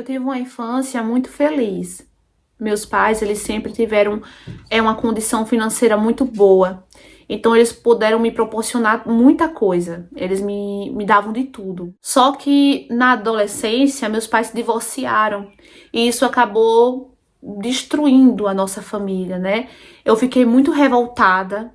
Eu tive uma infância muito feliz. Meus pais, eles sempre tiveram uma condição financeira muito boa. Então, eles puderam me proporcionar muita coisa. Eles me davam de tudo. Só que na adolescência, meus pais se divorciaram. E isso acabou destruindo a nossa família, né? Eu fiquei muito revoltada.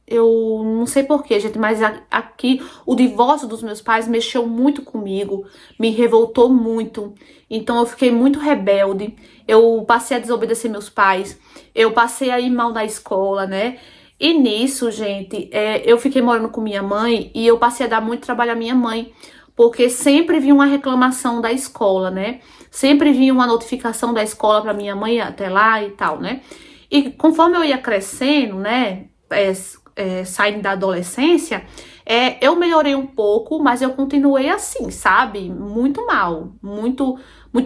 Eu não sei porquê, gente, mas aqui o divórcio dos meus pais mexeu muito comigo, me revoltou muito. Então eu fiquei muito rebelde, eu passei a desobedecer meus pais, eu passei a ir mal na escola, né? E nisso, gente, eu fiquei morando com minha mãe e eu passei a dar muito trabalho à minha mãe, porque sempre vinha uma reclamação da escola, né? Sempre vinha uma notificação da escola para minha mãe até lá e tal, né? E conforme eu ia crescendo, né? Saindo da adolescência, eu melhorei um pouco, mas eu continuei assim, sabe? Muito mal, muito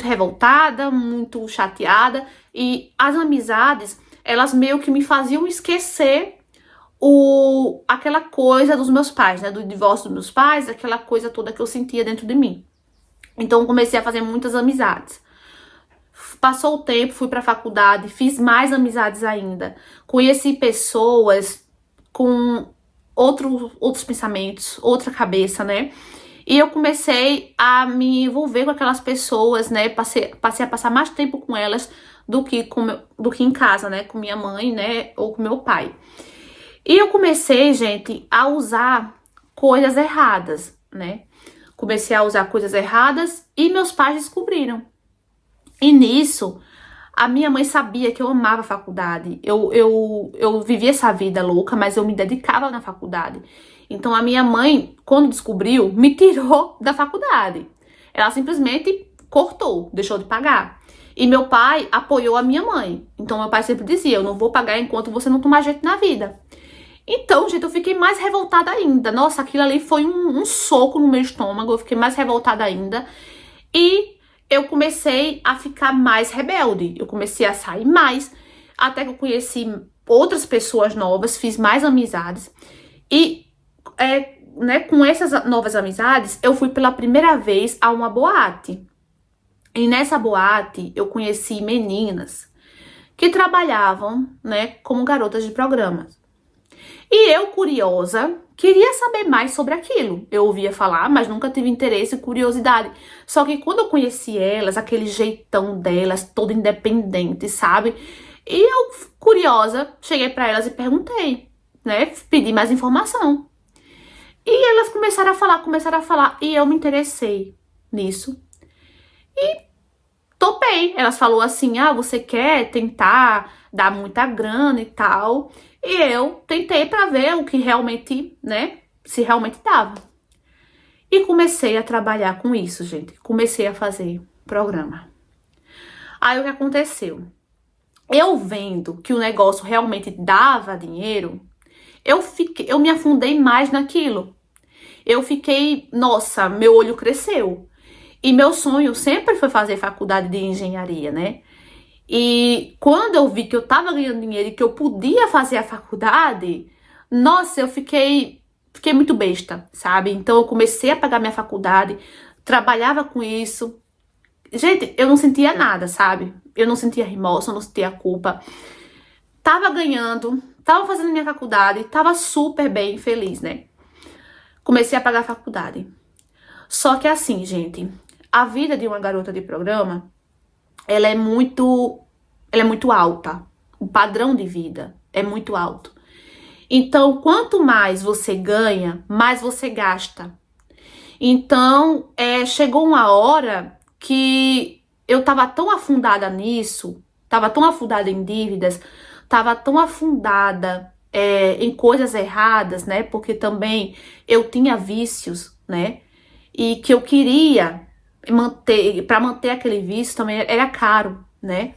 revoltada, muito chateada. E as amizades, elas meio que me faziam esquecer aquela coisa dos meus pais, né? Do divórcio dos meus pais, aquela coisa toda que eu sentia dentro de mim. Então eu comecei a fazer muitas amizades. Passou o tempo, fui pra faculdade, fiz mais amizades ainda. Conheci pessoas com outros pensamentos, outra cabeça, né? E eu comecei a me envolver com aquelas pessoas, né? Passei a passar mais tempo com elas do que em casa, né? Com minha mãe, né? Ou com meu pai. E eu comecei, gente, a usar coisas erradas, né? Comecei a usar coisas erradas e meus pais descobriram. E nisso, a minha mãe sabia que eu amava a faculdade. Eu vivia essa vida louca, mas eu me dedicava na faculdade. Então a minha mãe, quando descobriu, me tirou da faculdade. Ela simplesmente cortou, deixou de pagar. E meu pai apoiou a minha mãe. Então meu pai sempre dizia, eu não vou pagar enquanto você não tomar jeito na vida. Então, gente, eu fiquei mais revoltada ainda. Nossa, aquilo ali foi um soco no meu estômago. Eu fiquei mais revoltada ainda. E eu comecei a ficar mais rebelde. Eu comecei a sair mais. Até que eu conheci outras pessoas novas. Fiz mais amizades. E, né, com essas novas amizades, eu fui pela primeira vez a uma boate. E nessa boate, eu conheci meninas que trabalhavam, né, como garotas de programas. E eu, curiosa, queria saber mais sobre aquilo. Eu ouvia falar, mas nunca tive interesse e curiosidade. Só que quando eu conheci elas, aquele jeitão delas, todo independente, sabe? E eu, curiosa, cheguei pra elas e perguntei, né? Pedi mais informação. E elas começaram a falar. E eu me interessei nisso. E topei. Elas falaram assim, você quer tentar dar muita grana e tal. E eu tentei pra ver o que realmente, né, se realmente dava. E comecei a trabalhar com isso, gente. Comecei a fazer programa. Aí o que aconteceu? Eu vendo que o negócio realmente dava dinheiro, eu me afundei mais naquilo. Eu fiquei, nossa, meu olho cresceu. E meu sonho sempre foi fazer faculdade de engenharia, né? E quando eu vi que eu tava ganhando dinheiro e que eu podia fazer a faculdade, nossa, eu fiquei muito besta, sabe? Então eu comecei a pagar minha faculdade, trabalhava com isso. Gente, eu não sentia nada, sabe? Eu não sentia remorso, eu não sentia culpa. Tava ganhando, tava fazendo minha faculdade, tava super bem, feliz, né? Comecei a pagar a faculdade. Só que assim, gente, a vida de uma garota de programa, ela é muito alta. O padrão de vida é muito alto. Então, quanto mais você ganha, mais você gasta. Então, chegou uma hora que eu tava tão afundada nisso, tava tão afundada em dívidas, tava tão afundada em coisas erradas, né? Porque também eu tinha vícios, né? E que eu queria para manter aquele vício também era caro, né?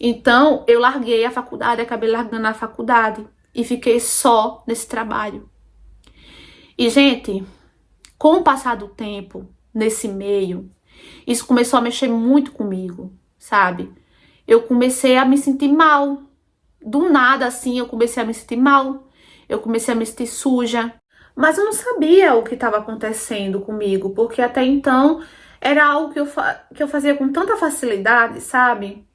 Então, eu larguei a faculdade, acabei largando a faculdade e fiquei só nesse trabalho. E, gente, com o passar do tempo, nesse meio, isso começou a mexer muito comigo, sabe? Eu comecei a me sentir mal. Do nada, assim, eu comecei a me sentir mal. Eu comecei a me sentir suja. Mas eu não sabia o que estava acontecendo comigo, porque até então Era algo que eu fazia com tanta facilidade, sabe?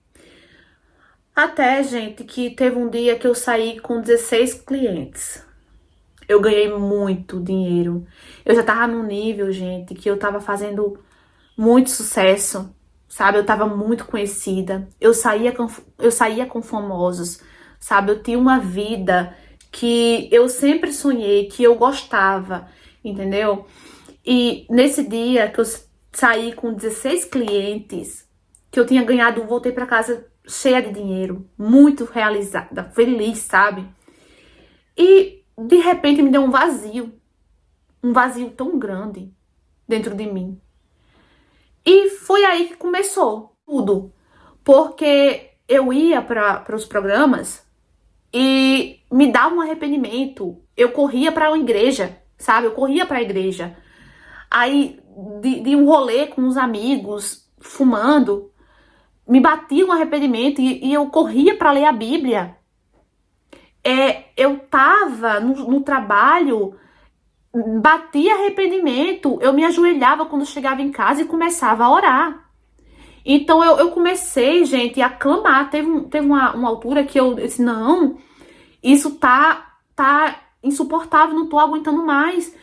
Até, gente, que teve um dia que eu saí com 16 clientes. Eu ganhei muito dinheiro. Eu já tava num nível, gente, que eu tava fazendo muito sucesso, sabe? Eu tava muito conhecida. Eu saía com famosos, sabe? Eu tinha uma vida que eu sempre sonhei, que eu gostava, entendeu? E nesse dia que eu saí com 16 clientes, que eu tinha ganhado, voltei pra casa cheia de dinheiro, muito realizada, feliz, sabe? E de repente me deu um vazio tão grande dentro de mim. E foi aí que começou tudo, porque eu ia para os programas e me dava um arrependimento. Eu corria para uma igreja, sabe? Eu corria para a igreja. Aí, de um rolê com os amigos, fumando, me batia um arrependimento e eu corria para ler a Bíblia. Eu tava no trabalho, batia arrependimento, eu me ajoelhava quando chegava em casa e começava a orar. Então eu comecei, gente, a clamar. Teve uma altura que eu disse, não, isso tá insuportável, não tô aguentando mais.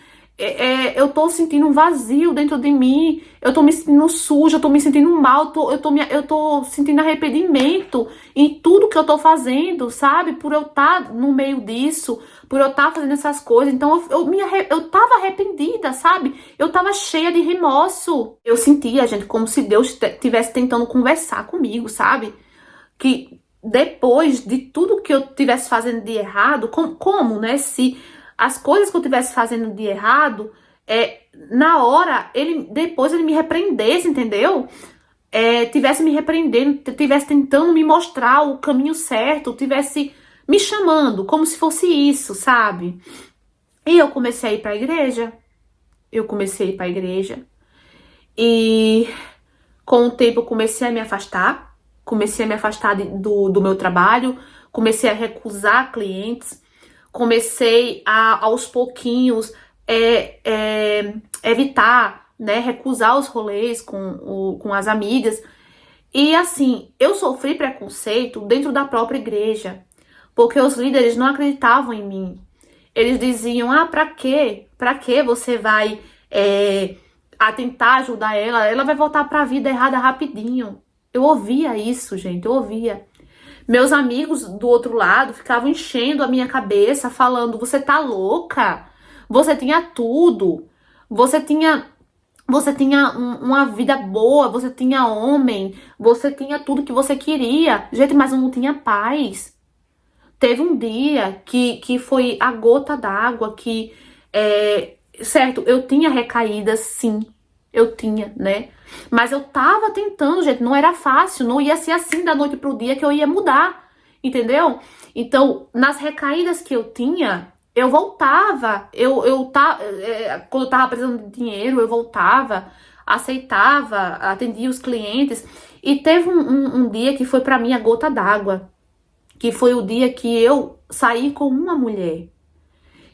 Eu tô sentindo um vazio dentro de mim, eu tô me sentindo suja, eu tô me sentindo mal, eu tô sentindo arrependimento em tudo que eu tô fazendo, sabe? Por eu estar no meio disso, por eu estar fazendo essas coisas. Então eu tava arrependida, sabe? Eu tava cheia de remorso. Eu sentia, gente, como se Deus estivesse tentando conversar comigo, sabe? Que depois de tudo que eu tivesse fazendo de errado, como, né? Se as coisas que eu tivesse fazendo de errado, na hora, depois ele me repreendesse, entendeu? Tivesse me repreendendo, tivesse tentando me mostrar o caminho certo, tivesse me chamando, como se fosse isso, sabe? E eu comecei a ir pra igreja. Eu comecei a ir pra igreja. E com o tempo eu comecei a me afastar. Comecei a me afastar do meu trabalho. Comecei a recusar clientes. Comecei a, aos pouquinhos, evitar, né, recusar os rolês com as amigas. E assim, eu sofri preconceito dentro da própria igreja, porque os líderes não acreditavam em mim. Eles diziam, pra quê? Pra que você vai a tentar ajudar ela? Ela vai voltar pra vida errada rapidinho. Eu ouvia isso, gente, eu ouvia. Meus amigos do outro lado ficavam enchendo a minha cabeça, falando, você tá louca? Você tinha tudo. Você tinha uma vida boa, você tinha homem, você tinha tudo que você queria. Gente, mas eu não tinha paz. Teve um dia que foi a gota d'água, certo, eu tinha recaídas, sim, eu tinha, né? Mas eu tava tentando, gente, não era fácil, não ia ser assim da noite pro dia que eu ia mudar, entendeu? Então, nas recaídas que eu tinha, eu voltava, quando eu tava precisando de dinheiro, eu voltava, aceitava, atendia os clientes, e teve um dia que foi pra mim a gota d'água, que foi o dia que eu saí com uma mulher.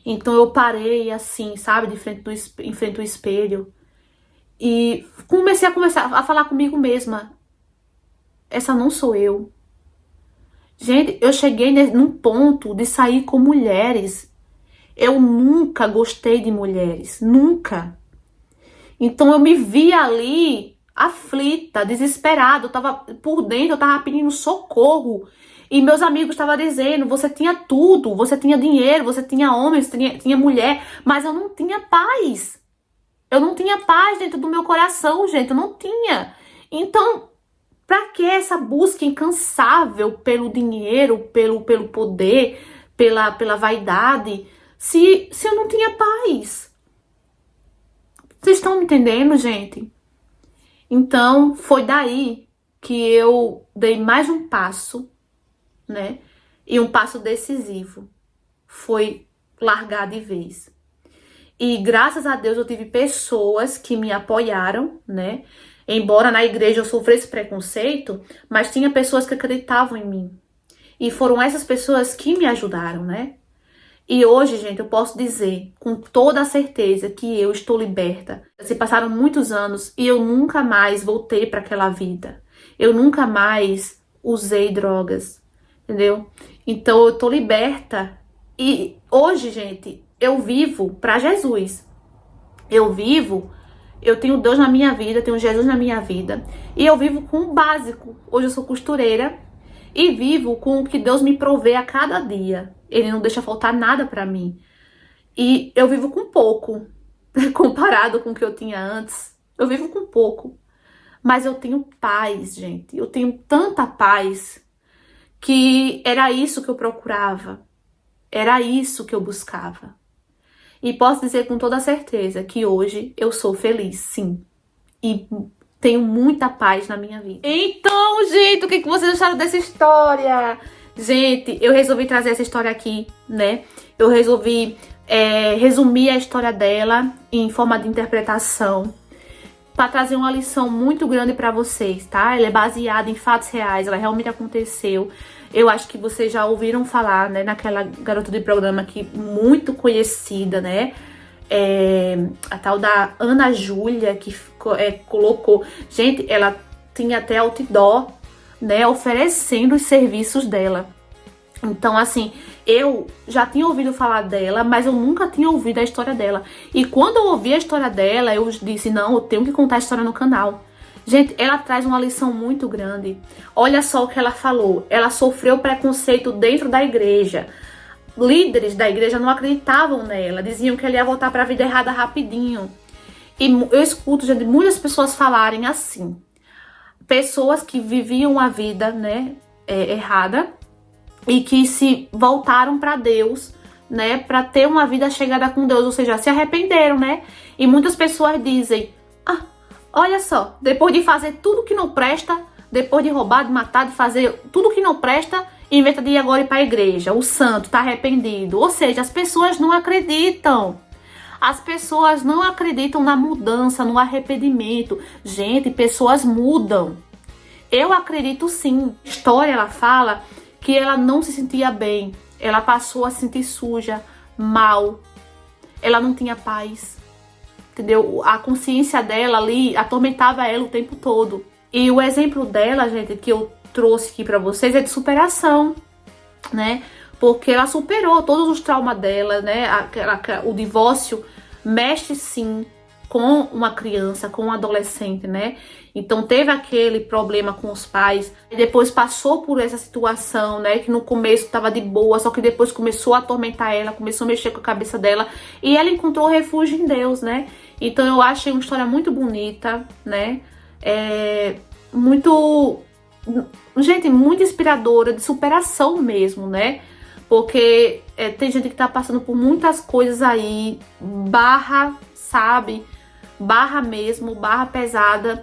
Então eu parei assim, sabe, em frente ao espelho e comecei a conversar, a falar comigo mesma. Essa não sou eu. Gente, eu cheguei num ponto de sair com mulheres. Eu nunca gostei de mulheres, nunca. Então eu me vi ali aflita, desesperada, eu tava por dentro, eu tava pedindo socorro. E meus amigos estavam dizendo, você tinha tudo, você tinha dinheiro, você tinha homens, tinha mulher, mas eu não tinha paz. Eu não tinha paz dentro do meu coração, gente, eu não tinha. Então, pra que essa busca incansável pelo dinheiro, pelo poder, pela vaidade, se eu não tinha paz? Vocês estão me entendendo, gente? Então, foi daí que eu dei mais um passo, né? E um passo decisivo. Foi largar de vez. E graças a Deus eu tive pessoas que me apoiaram, né? Embora na igreja eu sofresse preconceito, mas tinha pessoas que acreditavam em mim. E foram essas pessoas que me ajudaram, né? E hoje, gente, eu posso dizer com toda a certeza que eu estou liberta. Se passaram muitos anos e eu nunca mais voltei para aquela vida. Eu nunca mais usei drogas, entendeu? Então eu tô liberta e hoje, gente, eu vivo para Jesus. Eu tenho Deus na minha vida, tenho Jesus na minha vida e eu vivo com o básico. Hoje eu sou costureira e vivo com o que Deus me provê a cada dia. Ele não deixa faltar nada pra mim. E eu vivo com pouco, comparado com o que eu tinha antes. Eu vivo com pouco. Mas eu tenho paz, gente. Eu tenho tanta paz que era isso que eu procurava. Era isso que eu buscava. E posso dizer com toda certeza que hoje eu sou feliz, sim. E tenho muita paz na minha vida. Então, gente, o que vocês acharam dessa história? Gente, eu resolvi trazer essa história aqui, né? Eu resolvi resumir a história dela em forma de interpretação para trazer uma lição muito grande para vocês, tá? Ela é baseada em fatos reais, ela realmente aconteceu. Eu acho que vocês já ouviram falar, né, naquela garota de programa aqui muito conhecida, né? A tal da Ana Júlia, que colocou... Gente, ela tinha até outdoor, né, oferecendo os serviços dela. Então, assim, eu já tinha ouvido falar dela, mas eu nunca tinha ouvido a história dela. E quando eu ouvi a história dela, eu disse, não, eu tenho que contar a história no canal. Gente, ela traz uma lição muito grande. Olha só o que ela falou. Ela sofreu preconceito dentro da igreja. Líderes da igreja não acreditavam nela, diziam que ela ia voltar para a vida errada rapidinho. E eu escuto, gente, muitas pessoas falarem assim. Pessoas que viviam a vida, né, errada e que se voltaram para Deus, né, para ter uma vida chegada com Deus, ou seja, se arrependeram, né? E muitas pessoas dizem: "Ah, olha só, depois de fazer tudo que não presta, depois de roubar, de matar, de fazer tudo que não presta, inventa de ir agora ir para a igreja, o santo tá arrependido". Ou seja, as pessoas não acreditam. As pessoas não acreditam na mudança, no arrependimento. Gente, pessoas mudam. Eu acredito sim. A história, ela fala que ela não se sentia bem. Ela passou a se sentir suja, mal. Ela não tinha paz. Entendeu? A consciência dela ali atormentava ela o tempo todo. E o exemplo dela, gente, que eu trouxe aqui pra vocês é de superação, né? Porque ela superou todos os traumas dela, né? O divórcio mexe sim com uma criança, com um adolescente, né? Então teve aquele problema com os pais, e depois passou por essa situação, né? Que no começo tava de boa, só que depois começou a atormentar ela, começou a mexer com a cabeça dela, e ela encontrou refúgio em Deus, né? Então eu achei uma história muito bonita, né? Gente, muito inspiradora, de superação mesmo, né? Porque tem gente que tá passando por muitas coisas aí, sabe? Barra mesmo, barra pesada.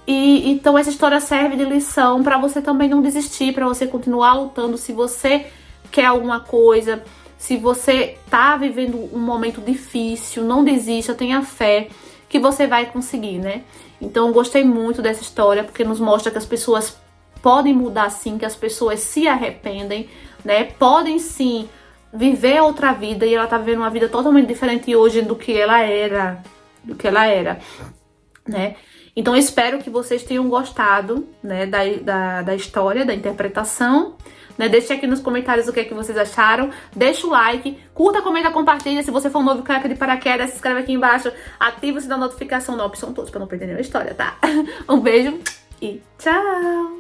E então essa história serve de lição pra você também não desistir, pra você continuar lutando. Se você quer alguma coisa, se você tá vivendo um momento difícil, não desista, tenha fé que você vai conseguir, né? Então eu gostei muito dessa história, porque nos mostra que as pessoas podem mudar sim, que as pessoas se arrependem, né? Podem sim viver outra vida, e ela tá vivendo uma vida totalmente diferente hoje do que ela era, né? Então eu espero que vocês tenham gostado, né, da história, da interpretação, né? Deixe aqui nos comentários o que é que vocês acharam, deixa o like, curta, comenta, compartilha. Se você for novo, clica de paraquedas, se inscreve aqui embaixo, ativa o sininho da notificação na opção todos pra não perder nenhuma história, tá? Um beijo e tchau!